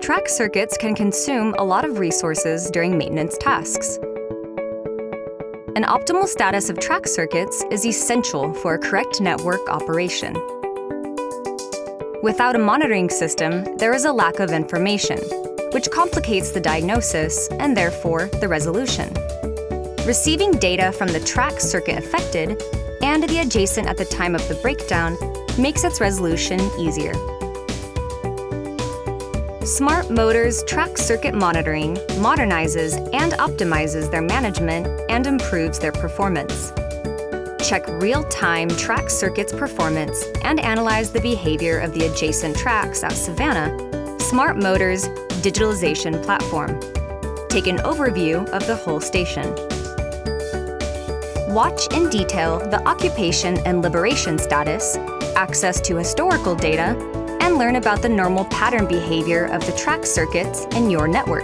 Track circuits can consume a lot of resources during maintenance tasks. An optimal status of track circuits is essential for a correct network operation. Without a monitoring system, there is a lack of information, which complicates the diagnosis and therefore the resolution. Receiving data from the track circuit affected and the adjacent at the time of the breakdown makes its resolution easier. Smart Motors track circuit monitoring modernizes and optimizes their management and improves their performance. Check real-time track circuits performance and analyze the behavior of the adjacent tracks at SAVANA, Smart Motors' digitalization platform. Take an overview of the whole station. Watch in detail the occupation and liberation status, access to historical data, and learn about the normal pattern behavior of the track circuits in your network.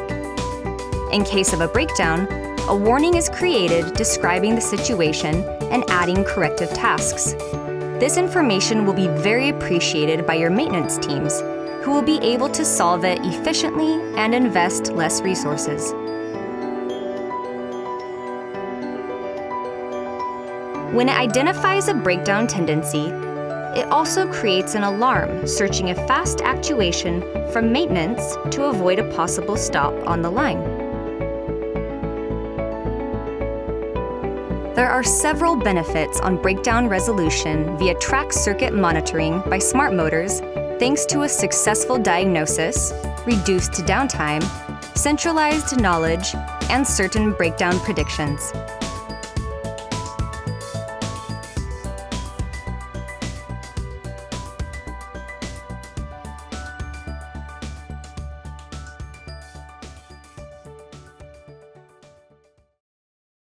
In case of a breakdown, a warning is created describing the situation and adding corrective tasks. This information will be very appreciated by your maintenance teams, who will be able to solve it efficiently and invest less resources. When it identifies a breakdown tendency, it also creates an alarm searching a fast actuation from maintenance to avoid a possible stop on the line. There are several benefits on breakdown resolution via track circuit monitoring by Smart Motors thanks to a successful diagnosis, reduced downtime, centralized knowledge, and certain breakdown predictions.